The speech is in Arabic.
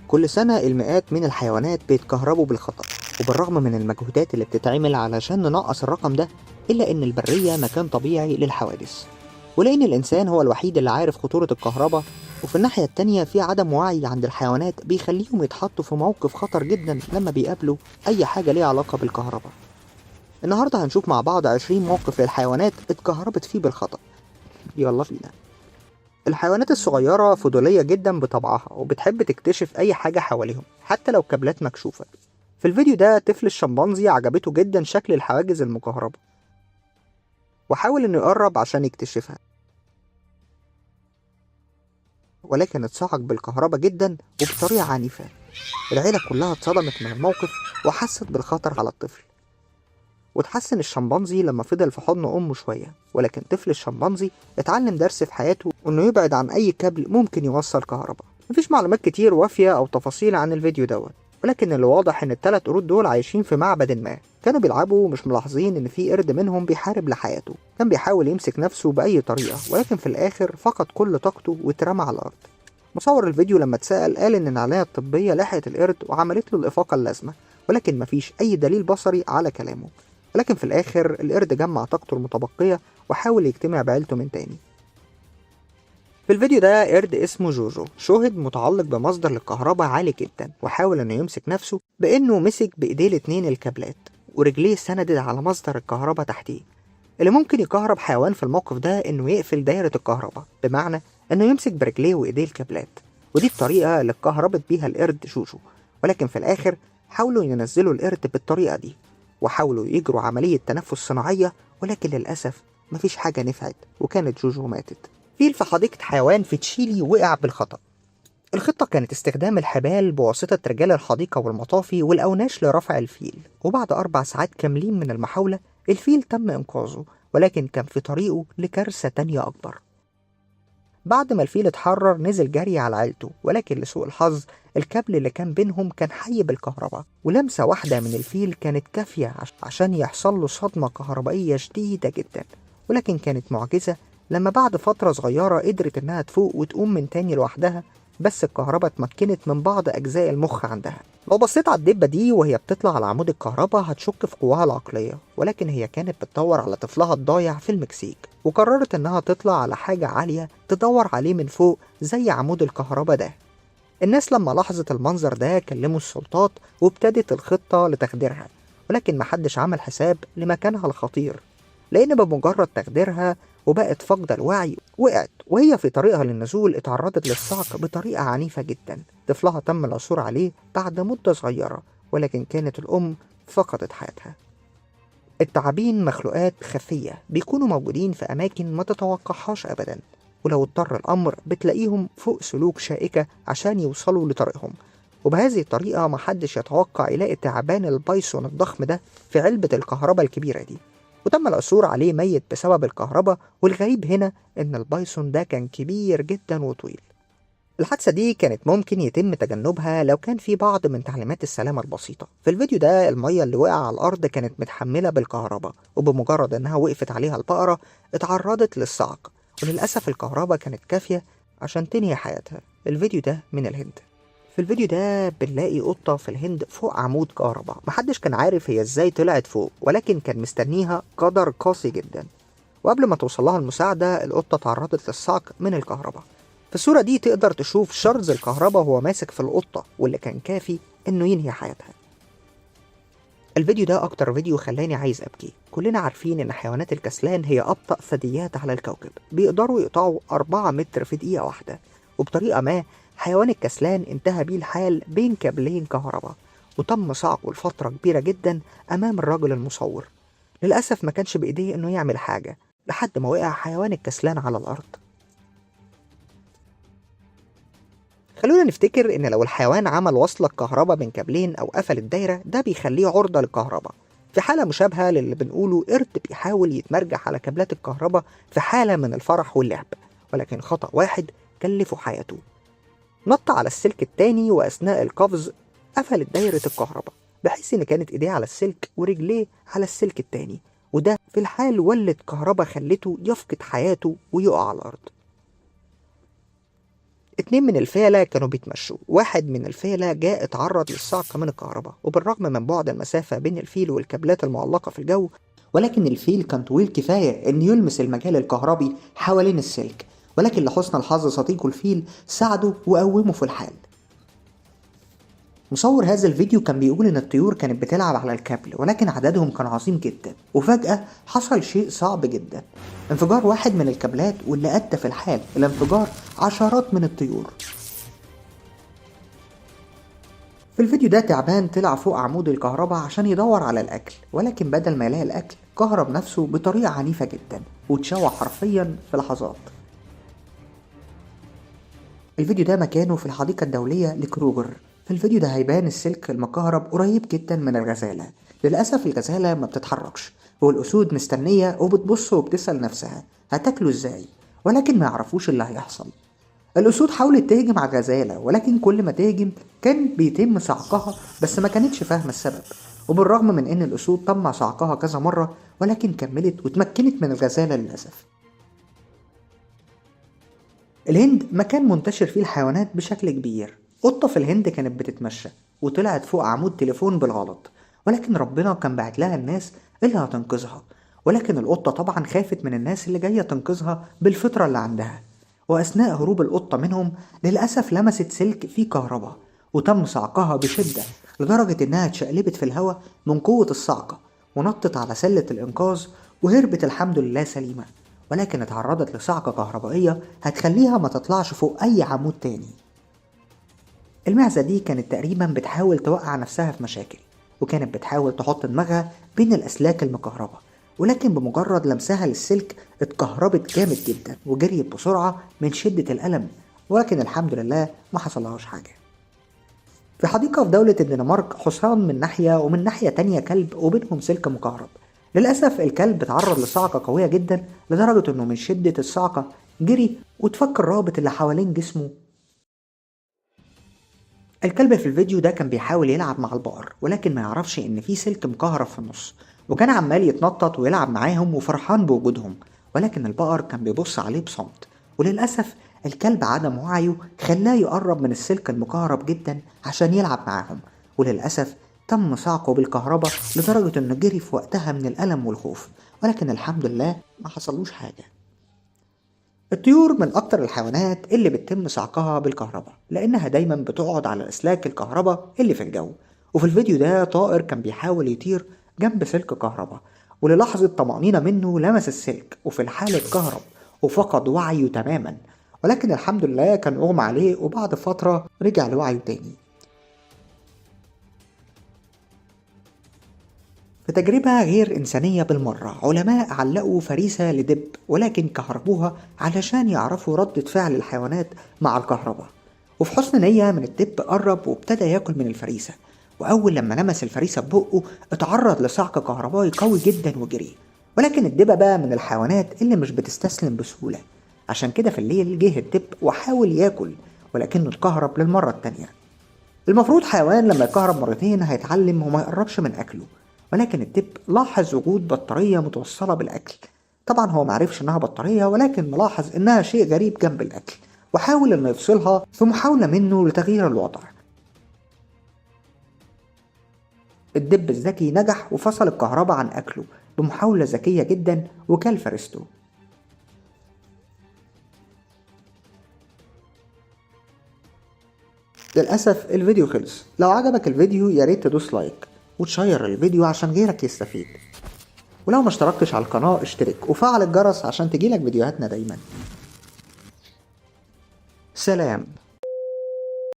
كل سنة المئات من الحيوانات بيتكهربوا بالخطأ، وبالرغم من المجهودات اللي بتتعمل علشان ننقص الرقم ده، إلا إن البرية مكان طبيعي للحوادث، ولأن الإنسان هو الوحيد اللي عارف خطورة الكهرباء. وفي الناحية التانية في عدم وعي عند الحيوانات بيخليهم يتحطوا في موقف خطر جدا لما بيقابلوا أي حاجة ليها علاقة بالكهرباء. النهاردة هنشوف مع بعض 20 موقف للحيوانات اتكهربت فيه بالخطأ. يلا بينا. الحيوانات الصغيرة فضولية جدا بطبعها، وبتحب تكتشف أي حاجة حواليهم حتى لو كابلات مكشوفة. في الفيديو ده طفل الشمبانزي عجبته جدا شكل الحواجز المكهربة، وحاول إنه يقرب عشان يكتشفها، ولكن اتصعق بالكهرباء جدا وبطريقة عنيفة. العيلة كلها اتصدمت من الموقف وحست بالخطر على الطفل. وتحسن الشمبانزي لما فضل في حضن أمه شوية، ولكن طفل الشمبانزي اتعلم درس في حياته إنه يبعد عن أي كابل ممكن يوصل كهرباء. مفيش معلومات كتير وافية أو تفاصيل عن الفيديو دوت، ولكن اللي واضح إن التلات قرود دول عايشين في معبد ما، كانوا بيلعبوا ومش ملاحظين إن في قرد منهم بيحارب لحياته. كان بيحاول يمسك نفسه بأي طريقة، ولكن في الآخر فقد كل طاقته واترمى على الأرض. مصور الفيديو لما اتسأل قال إن العناية الطبية لحقت القرد وعملت له الإفاقة اللازمة، ولكن مفيش أي دليل بصري على كلامه. ولكن في الآخر القرد جمع طاقته المتبقية وحاول يجتمع بعيلته من تاني. في الفيديو ده قرد اسمه جوجو شوهد متعلق بمصدر للكهرباء عالي جدا، وحاول انه يمسك نفسه بانه مسك بايديه الاتنين الكابلات، ورجليه سندت على مصدر الكهرباء تحتيه. اللي ممكن يكهرب حيوان في الموقف ده انه يقفل دايرة الكهرباء، بمعنى انه يمسك برجليه وايديه الكابلات، ودي الطريقة اللي اتكهربت بيها القرد جوجو. ولكن في الاخر حاولوا ينزلوا القرد بالطريقة دي، وحاولوا يجروا عملية تنفس صناعية، ولكن للأسف مفيش حاجة نفعت وكانت جوجو ماتت. فيل في حديقة حيوان في تشيلي وقع بالخطأ. الخطة كانت استخدام الحبال بواسطة رجال الحديقة والمطافي والأوناش لرفع الفيل، وبعد 4 ساعات كاملين من المحاولة الفيل تم إنقاذه، ولكن كان في طريقه لكارثة تانية أكبر. بعد ما الفيل اتحرر نزل جري على عيلته، ولكن لسوء الحظ الكابل اللي كان بينهم كان حي بالكهرباء، ولمسة واحدة من الفيل كانت كافية عشان يحصل له صدمة كهربائية شديدة جدا. ولكن كانت معجزة لما بعد فترة صغيرة قدرت إنها تفوق وتقوم من تاني لوحدها، بس الكهرباء اتمكنت من بعض أجزاء المخ عندها. لو بصيت على الدبة دي وهي بتطلع على عمود الكهرباء هتشك في قواها العقلية، ولكن هي كانت بتدور على طفلها الضايع في المكسيك، وقررت إنها تطلع على حاجة عالية تدور عليه من فوق زي عمود الكهرباء ده. الناس لما لاحظت المنظر ده كلموا السلطات وابتدت الخطة لتخديرها، ولكن محدش عمل حساب لمكانها الخطير، لأن بمجرد تخديرها وبقت فاقدة الوعي وقعت، وهي في طريقها للنزول اتعرضت للصعق بطريقة عنيفة جدا. طفلها تم العثور عليه بعد مدة صغيرة، ولكن كانت الأم فقدت حياتها. التعابين مخلوقات خفية بيكونوا موجودين في أماكن ما تتوقعهاش أبدا، ولو اضطر الأمر بتلاقيهم فوق سلوك شائكة عشان يوصلوا لطريقهم. وبهذه الطريقة محدش يتوقع يلاقي تعبان البايسون الضخم ده في علبة الكهرباء الكبيرة دي، وتم العثور عليه ميت بسبب الكهرباء. والغريب هنا إن البايسون ده كان كبير جدا وطويل. الحادثة دي كانت ممكن يتم تجنبها لو كان في بعض من تعليمات السلامة البسيطة. في الفيديو ده المية اللي وقع على الأرض كانت متحملة بالكهرباء، وبمجرد إنها وقفت عليها البقرة اتعرضت للصعق، وللأسف الكهرباء كانت كافية عشان تنهي حياتها. الفيديو ده من الهند. في الفيديو ده بنلاقي قطة في الهند فوق عمود كهرباء، محدش كان عارف هي ازاي طلعت فوق، ولكن كان مستنيها قدر قاسي جدا. وقبل ما توصلها المساعدة القطة تعرضت للصعق من الكهرباء. في الصورة دي تقدر تشوف شرز الكهرباء وهو ماسك في القطة، واللي كان كافي انه ينهي حياتها. الفيديو ده اكتر فيديو خلاني عايز ابكي. كلنا عارفين ان حيوانات الكسلان هي ابطأ ثدييات على الكوكب، بيقدروا يقطعوا 4 متر في دقيقة واحدة، وبطريقة ما حيوان الكسلان انتهى بيه الحال بين كابلين كهرباء، وتم صعقه لفترة كبيرة جدا امام الرجل المصور. للأسف ما كانش بإيديه انه يعمل حاجة لحد ما وقع حيوان الكسلان على الأرض. خلونا نفتكر إن لو الحيوان عمل وصلة كهرباء بين كابلين أو قفل الدايرة ده بيخليه عرضة للكهرباء. في حالة مشابهة للي بنقوله قرد بيحاول يتمرجح على كابلات الكهرباء في حالة من الفرح واللعب، ولكن خطأ واحد كلفه حياته. نط على السلك التاني وأثناء القفز قفلت دايرة الكهرباء، بحيث إن كانت إيديه على السلك ورجليه على السلك التاني، وده في الحال ولد كهرباء خلته يفقد حياته ويقع على الأرض. اتنين من الفيلة كانوا بيتمشوا، واحد من الفيلة جاء اتعرض للصعقة من الكهرباء، وبالرغم من بعد المسافة بين الفيل والكابلات المعلقة في الجو، ولكن الفيل كان طويل كفاية إن يلمس المجال الكهربي حوالين السلك، ولكن لحسن الحظ صديقه الفيل ساعده وقومه في الحال. مصور هذا الفيديو كان بيقول إن الطيور كانت بتلعب على الكابل، ولكن عددهم كان عظيم جدا، وفجأة حصل شيء صعب جدا، انفجار واحد من الكابلات، واللي أدى في الحال إلى انفجار عشرات من الطيور. في الفيديو ده تعبان طلع فوق عمود الكهرباء عشان يدور على الأكل، ولكن بدل ما يلاقي الأكل كهرب نفسه بطريقة عنيفة جدا واتشوى حرفيا في لحظات. الفيديو ده مكانه في الحديقة الدولية لكروجر. في الفيديو ده هيبان السلك المكهرب قريب جدا من الغزالة. للأسف الغزالة ما بتتحركش، والأسود مستنية وبتبص وبتسأل نفسها هتاكله ازاي، ولكن ما يعرفوش اللي هيحصل. الأسود حاولت تهجم على الغزالة، ولكن كل ما تهجم كان بيتم صعقها، بس ما كانتش فاهمة السبب. وبالرغم من ان الأسود تم صعقها كذا مرة، ولكن كملت وتمكنت من الغزالة للأسف. الهند مكان منتشر فيه الحيوانات بشكل كبير. قطة في الهند كانت بتتمشى وطلعت فوق عمود تليفون بالغلط، ولكن ربنا كان بعت لها الناس اللي هتنقذها، ولكن القطة طبعا خافت من الناس اللي جاية تنقذها بالفطرة اللي عندها. وأثناء هروب القطة منهم للأسف لمست سلك فيه كهرباء، وتم صعقها بشدة لدرجة إنها اتشقلبت في الهواء من قوة الصعقة، ونطت على سلة الإنقاذ وهربت الحمد لله سليمة، ولكن اتعرضت لصعقة كهربائية هتخليها ما تطلعش فوق أي عمود تاني. المعزة دي كانت تقريبا بتحاول توقع نفسها في مشاكل، وكانت بتحاول تحط دماغها بين الأسلاك المكهربة، ولكن بمجرد لمسها للسلك اتكهربت جامد جدا وجريت بسرعة من شدة الألم، ولكن الحمد لله ما حصلهاش حاجة. في حديقة في دولة الدنمارك حصان من ناحية ومن ناحية تانية كلب وبينهم سلك مكهرب. للأسف الكلب اتعرض لصعقة قوية جدا لدرجة انه من شدة الصعقة جري وتفك الرابط اللي حوالين جسمه. الكلب في الفيديو ده كان بيحاول يلعب مع البقر، ولكن ما يعرفش ان في سلك مكهرب في النص، وكان عمال يتنطط ويلعب معاهم وفرحان بوجودهم، ولكن البقر كان بيبص عليه بصمت. وللأسف الكلب عدم وعيه خلاه يقرب من السلك المكهرب جدا عشان يلعب معاهم، وللأسف تم صعقه بالكهرباء لدرجة انه جري في وقتها من الألم والخوف، ولكن الحمد لله ما حصلوش حاجة. الطيور من أكتر الحيوانات اللي بتتم صعقها بالكهرباء، لأنها دايما بتقعد على أسلاك الكهرباء اللي في الجو. وفي الفيديو ده طائر كان بيحاول يطير جنب سلك كهرباء، وللحظة طمأنينة منه لمس السلك وفي الحال اتكهرب وفقد وعيه تماما، ولكن الحمد لله كان أغمى عليه وبعد فترة رجع لوعيه تاني. في تجربة غير إنسانية بالمرة، علماء علقوا فريسة لدب ولكن كهربوها علشان يعرفوا ردة فعل الحيوانات مع الكهرباء. وفي حسن نية من الدب قرب وابتدى ياكل من الفريسة، وأول لما لمس الفريسة ببقه اتعرض لصعق كهربائي قوي جدا وجري. ولكن الدبة بقى من الحيوانات اللي مش بتستسلم بسهولة، عشان كده في الليل جه الدب وحاول ياكل، ولكنه اتكهرب للمرة التانية. المفروض حيوان لما يكهرب مرتين هيتعلم وما يقربش من أكله، ولكن الدب لاحظ وجود بطارية متوصلة بالأكل. طبعا هو معرفش انها بطارية، ولكن ملاحظ انها شيء غريب جنب الأكل، وحاول انه يفصلها في محاولة منه لتغيير الوضع. الدب الذكي نجح وفصل الكهرباء عن أكله بمحاولة ذكية جدا وكل فريسته. للأسف الفيديو خلص. لو عجبك الفيديو ياريت تدوس لايك وتشير الفيديو عشان غيرك يستفيد، ولو ما اشتركتش على القناة اشترك وفعل الجرس عشان تجيلك فيديوهاتنا دايما. سلام.